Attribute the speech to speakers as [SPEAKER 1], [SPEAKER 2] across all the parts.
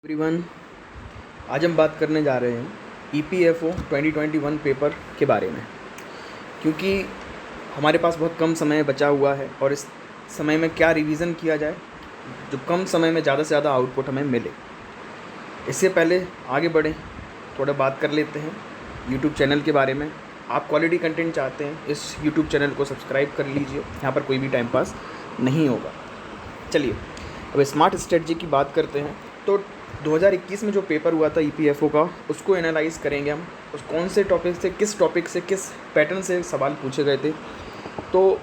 [SPEAKER 1] Everyone, आज हम बात करने जा रहे हैं ईपीएफओ 2021 पेपर के बारे में। क्योंकि हमारे पास बहुत कम समय बचा हुआ है और इस समय में क्या रिवीज़न किया जाए जो कम समय में ज़्यादा से ज़्यादा आउटपुट हमें मिले। इससे पहले आगे बढ़ें, थोड़ा बात कर लेते हैं यूट्यूब चैनल के बारे में। आप क्वालिटी कंटेंट चाहते हैं, इस यूट्यूब चैनल को सब्सक्राइब कर लीजिए, यहाँ पर कोई भी टाइम पास नहीं होगा। चलिए अब स्मार्ट स्ट्रेटजी की बात करते हैं। तो 2021 में जो पेपर हुआ था ईपीएफओ का, उसको एनालाइज़ करेंगे हम। उस कौन से टॉपिक से, किस टॉपिक से, किस पैटर्न से सवाल पूछे गए थे। तो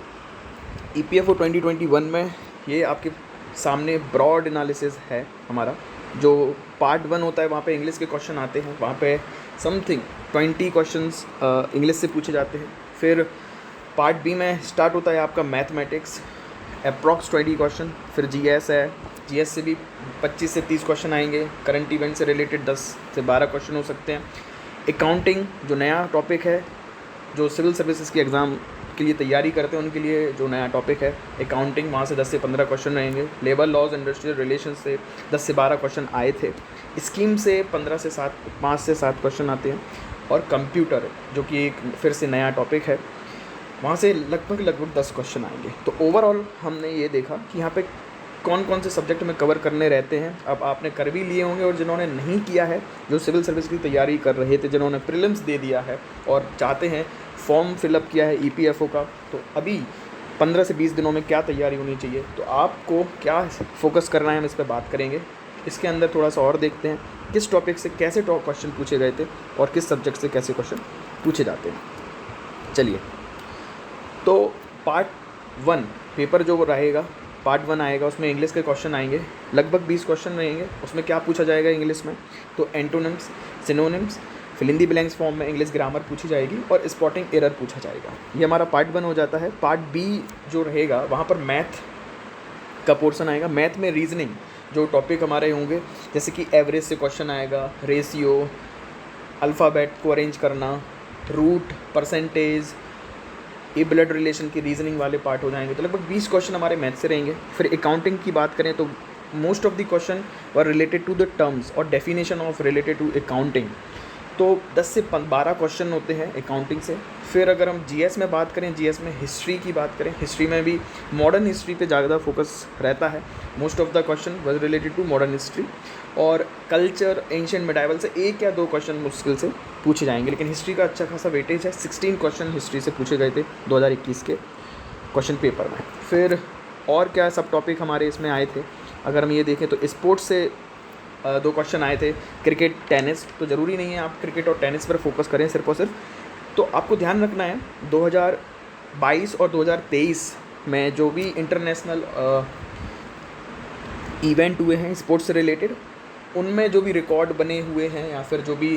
[SPEAKER 1] ईपीएफओ 2021 में ये आपके सामने ब्रॉड एनालिसिस है हमारा। जो पार्ट 1 होता है वहाँ पे इंग्लिश के क्वेश्चन आते हैं, वहाँ पे समथिंग 20 क्वेश्चन्स इंग्लिश से पूछे जाते हैं। फिर पार्ट बी में स्टार्ट होता है आपका मैथमेटिक्स, अप्रॉक्स 20 क्वेश्चन। फिर जीएस है, जीएस से भी 25 से 30 क्वेश्चन आएंगे। करंट इवेंट से रिलेटेड 10 से 12 क्वेश्चन हो सकते हैं। अकाउंटिंग जो नया टॉपिक है, जो सिविल सर्विसेज की एग्ज़ाम के लिए तैयारी करते हैं उनके लिए जो नया टॉपिक है अकाउंटिंग, वहाँ से 10 से 15 क्वेश्चन रहेंगे। लेबर लॉज, इंडस्ट्रियल रिलेशन से 10 से 12 क्वेश्चन आए थे। स्कीम से 5 से 7 क्वेश्चन आते हैं। और कंप्यूटर जो कि एक फिर से नया टॉपिक है, वहाँ से लगभग 10 क्वेश्चन आएंगे। तो ओवरऑल हमने ये देखा कि यहाँ पे कौन कौन से सब्जेक्ट में कवर करने रहते हैं। अब आपने कर भी लिए होंगे, और जिन्होंने नहीं किया है, जो सिविल सर्विस की तैयारी कर रहे थे, जिन्होंने प्रीलिम्स दे दिया है और चाहते हैं फॉर्म फिलअप किया है ईपीएफओ का, तो अभी 15 से 20 दिनों में क्या तैयारी होनी चाहिए, तो आपको क्या फोकस करना है, हम इस पर बात करेंगे। इसके अंदर थोड़ा सा और देखते हैं किस टॉपिक से कैसे क्वेश्चन पूछे गए थे और किस सब्जेक्ट से कैसे क्वेश्चन पूछे जाते हैं। चलिए, तो पार्ट 1 पेपर जो रहेगा, पार्ट 1 आएगा, उसमें इंग्लिश के क्वेश्चन आएंगे, लगभग 20 क्वेश्चन रहेंगे। उसमें क्या पूछा जाएगा इंग्लिश में, तो antonyms, synonyms, fill in the blanks form में इंग्लिश ग्रामर पूछी जाएगी और स्पॉटिंग एरर पूछा जाएगा। ये हमारा पार्ट 1 हो जाता है। पार्ट बी जो रहेगा, वहाँ पर मैथ का पोर्सन आएगा। मैथ में रीजनिंग जो टॉपिक हमारे होंगे, जैसे कि एवरेज से क्वेश्चन आएगा, रेशियो, अल्फ़ाबेट को अरेंज करना, रूट, परसेंटेज, ये ब्लड रिलेशन की रीजनिंग वाले पार्ट हो जाएंगे। तो लगभग 20 क्वेश्चन हमारे मैथ से रहेंगे। फिर अकाउंटिंग की बात करें तो most of the question were related to the terms और definition of related to accounting. तो 10 से 12 क्वेश्चन होते हैं अकाउंटिंग से। फिर अगर हम जीएस में बात करें, जीएस में हिस्ट्री की बात करें, हिस्ट्री में भी मॉडर्न हिस्ट्री पे ज़्यादा फोकस रहता है। Most of the question was related to modern history. और कल्चर, एंशिएंट मेडाइवल से 1 या 2 क्वेश्चन मुश्किल से पूछे जाएंगे। लेकिन हिस्ट्री का अच्छा खासा वेटेज है, 16 क्वेश्चन हिस्ट्री से पूछे गए थे 2021 के क्वेश्चन पेपर में। फिर और क्या सब टॉपिक हमारे इसमें आए थे, अगर हम ये देखें तो स्पोर्ट्स से 2 क्वेश्चन आए थे, क्रिकेट, टेनिस। तो ज़रूरी नहीं है आप क्रिकेट और टेनिस पर फोकस करें सिर्फ और सिर्फ। तो आपको ध्यान रखना है 2022 और 2023 में जो भी इंटरनेशनल इवेंट हुए हैं स्पोर्ट्स से रिलेटेड, उनमें जो भी रिकॉर्ड बने हुए हैं या फिर जो भी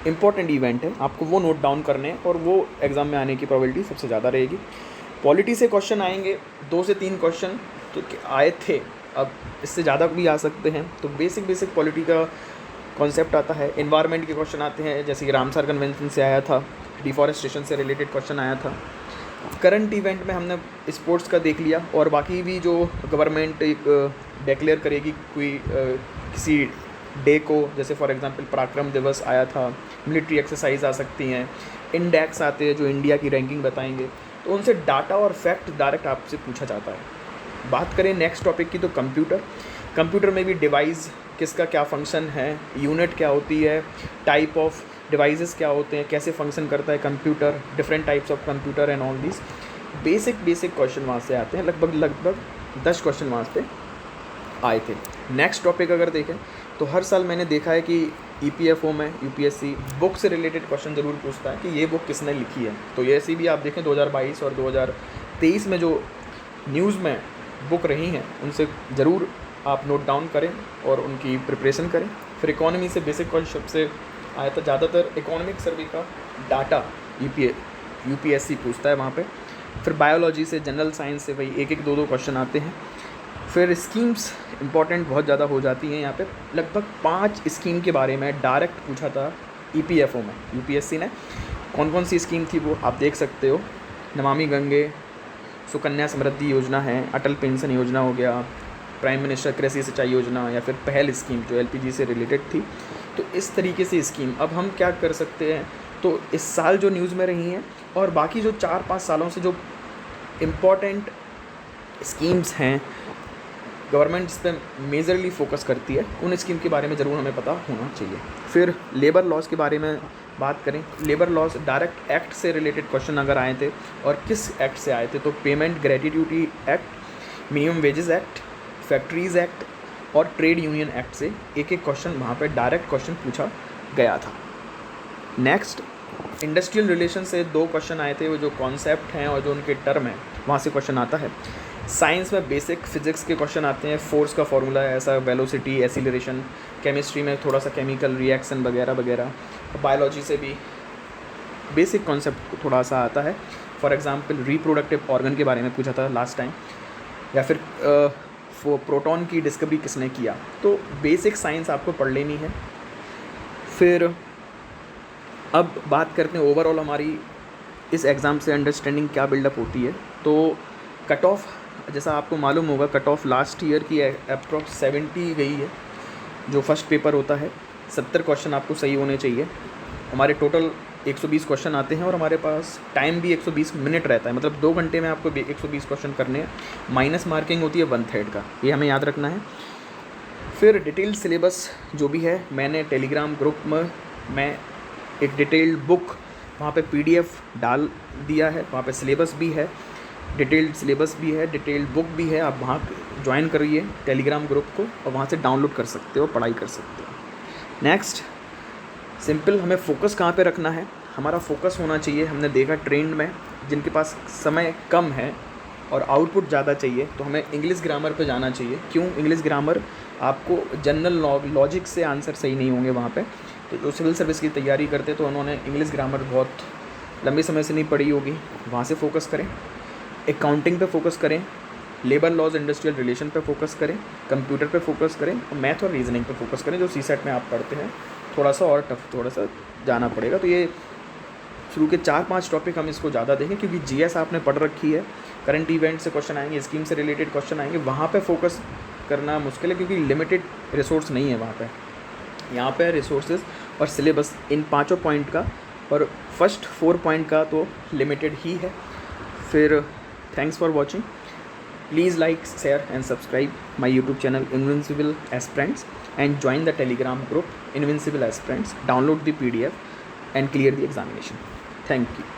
[SPEAKER 1] इम्पोर्टेंट इवेंट है, आपको वो नोट डाउन करने हैं और वो एग्ज़ाम में आने की प्रोबेबिलिटी सबसे ज़्यादा रहेगी। पॉलिटी से क्वेश्चन आएंगे, 2 से 3 क्वेश्चन तो आए थे, अब इससे ज़्यादा भी आ सकते हैं। तो बेसिक पॉलिटी का कॉन्सेप्ट आता है। एनवायरनमेंट के क्वेश्चन आते हैं, जैसे कि रामसर कन्वेंशन से आया था, डिफॉरेस्टेशन से रिलेटेड क्वेश्चन आया था। करंट इवेंट में हमने स्पोर्ट्स का देख लिया, और बाकी भी जो गवर्नमेंट एक डिक्लेयर करेगी कोई किसी डे को, जैसे फॉर एग्जांपल पराक्रम दिवस आया था, मिलिट्री एक्सरसाइज आ सकती हैं, इंडेक्स आते हैं जो इंडिया की रैंकिंग बताएंगे। तो उनसे डाटा और फैक्ट डायरेक्ट आपसे पूछा जाता है। बात करें नेक्स्ट टॉपिक की, तो कंप्यूटर में भी डिवाइस किसका क्या फंक्शन है, यूनिट क्या होती है, टाइप ऑफ डिवाइसेस क्या होते हैं, कैसे फंक्शन करता है computer, different types of computer and all this basic question वहाँ से आते हैं। लगभग 10 क्वेश्चन वहाँ पे आए थे। नेक्स्ट टॉपिक अगर देखें तो हर साल मैंने देखा है कि ईपीएफओ में यूपीएससी बुक से रिलेटेड क्वेश्चन ज़रूर पूछता है कि ये बुक किसने लिखी है। तो ये ऐसी भी आप देखें 2022 और 2023 में जो न्यूज़ में बुक रही हैं, उनसे ज़रूर आप नोट डाउन करें और उनकी प्रिपरेशन करें। फिर इकोनॉमी से बेसिक कॉन्सेप्ट से आया था, ज़्यादातर इकोनॉमिक सर्वे का डाटा यूपीएससी पूछता है वहाँ पे। फिर बायोलॉजी से, जनरल साइंस से वही 1-2 क्वेश्चन आते हैं। फिर स्कीम्स इंपॉर्टेंट बहुत ज़्यादा हो जाती हैं यहाँ पे। लगभग 5 स्कीम के बारे में डायरेक्ट पूछा था ईपीएफओ में यूपीएससी ने। कौन कौन सी स्कीम थी वो आप देख सकते हो। नमामि गंगे, सुकन्या समृद्धि योजना है, अटल पेंशन योजना हो गया, प्राइम मिनिस्टर कृषि सिंचाई योजना या फिर पहल स्कीम जो एलपीजी से रिलेटेड थी। तो इस तरीके से स्कीम अब हम क्या कर सकते हैं, तो इस साल जो न्यूज़ में रही हैं और बाकी जो 4-5 सालों से जो इम्पॉर्टेंट स्कीम्स हैं गवर्नमेंट इस पर मेजरली फोकस करती है, उन स्कीम के बारे में ज़रूर हमें पता होना चाहिए। फिर लेबर लॉज के बारे में बात करें, लेबर लॉज डायरेक्ट एक्ट से रिलेटेड क्वेश्चन अगर आए थे और किस एक्ट से आए थे, तो payment gratuity act, minimum wages act, factories act और ट्रेड यूनियन एक्ट से एक एक क्वेश्चन वहाँ पे डायरेक्ट क्वेश्चन पूछा गया था। नेक्स्ट, इंडस्ट्रियल रिलेशन से 2 क्वेश्चन आए थे, वो जो कॉन्सेप्ट हैं और जो उनके टर्म हैं वहाँ से क्वेश्चन आता है। साइंस में बेसिक फिजिक्स के क्वेश्चन आते हैं, फोर्स का फॉर्मूला है ऐसा, वेलोसिटी, एसिलरेशन, केमिस्ट्री में थोड़ा सा केमिकल रिएक्शन वगैरह वगैरह, बायोलॉजी से भी बेसिक कॉन्सेप्ट थोड़ा सा आता है। फॉर एग्जांपल रिप्रोडक्टिव ऑर्गन के बारे में पूछा था लास्ट टाइम, या फिर वो प्रोटॉन की डिस्कवरी किसने किया। तो बेसिक साइंस आपको पढ़ लेनी है। फिर अब बात करते हैं ओवरऑल हमारी इस एग्ज़ाम से अंडरस्टैंडिंग क्या बिल्डअप होती है। तो कट ऑफ, जैसा आपको मालूम होगा, कट ऑफ लास्ट ईयर की अप्रॉक्स 70 गई है। जो फर्स्ट पेपर होता है 70 क्वेश्चन आपको सही होने चाहिए। हमारे टोटल 120 क्वेश्चन आते हैं और हमारे पास टाइम भी 120 मिनट रहता है, मतलब 2 घंटे में आपको 120 क्वेश्चन करने हैं। माइनस मार्किंग होती है 1/3 का, ये हमें याद रखना है। फिर डिटेल्ड सिलेबस जो भी है, मैंने टेलीग्राम ग्रुप में एक डिटेल्ड बुक वहाँ पे PDF डाल दिया है, वहाँ पे सिलेबस भी है, डिटेल्ड सिलेबस भी है, डिटेल्ड बुक भी है। आप वहाँ ज्वाइन करिए टेलीग्राम ग्रुप को और वहाँ से डाउनलोड कर सकते हो, पढ़ाई कर सकते हो। नेक्स्ट, सिंपल, हमें फोकस कहाँ पे रखना है, हमारा फोकस होना चाहिए, हमने देखा ट्रेंड में जिनके पास समय कम है और आउटपुट ज़्यादा चाहिए, तो हमें इंग्लिश ग्रामर पे जाना चाहिए। क्यों? इंग्लिश ग्रामर आपको जनरल लॉजिक से आंसर सही नहीं होंगे वहाँ पे। तो जो सिविल सर्विस की तैयारी करते तो उन्होंने इंग्लिश ग्रामर बहुत लंबे समय से नहीं पढ़ी होगी, वहाँ से फोकस करें। अकाउंटिंग पे फोकस करें, लेबर लॉज इंडस्ट्रियल रिलेशन पे फोकस करें, कंप्यूटर पे फोकस करें और मैथ और रीजनिंग पे फोकस करें, जो CSET में आप पढ़ते हैं। थोड़ा सा और टफ थोड़ा सा जाना पड़ेगा। तो ये शुरू के 4-5 टॉपिक हम इसको ज़्यादा देखें, क्योंकि GS आपने पढ़ रखी है, करंट इवेंट से क्वेश्चन आएंगे, स्कीम से रिलेटेड क्वेश्चन आएंगे, वहाँ पे फोकस करना मुश्किल है क्योंकि लिमिटेड रिसोर्स नहीं है वहाँ पे। यहाँ पे रिसोर्सेज और सिलेबस इन 5 पॉइंट का और फर्स्ट 4 पॉइंट का तो लिमिटेड ही है। फिर thanks for watching, please like, share and subscribe my YouTube channel invincible aspirants and join the telegram group Invincible Aspirants. Download the PDF and clear the examination. Thank you.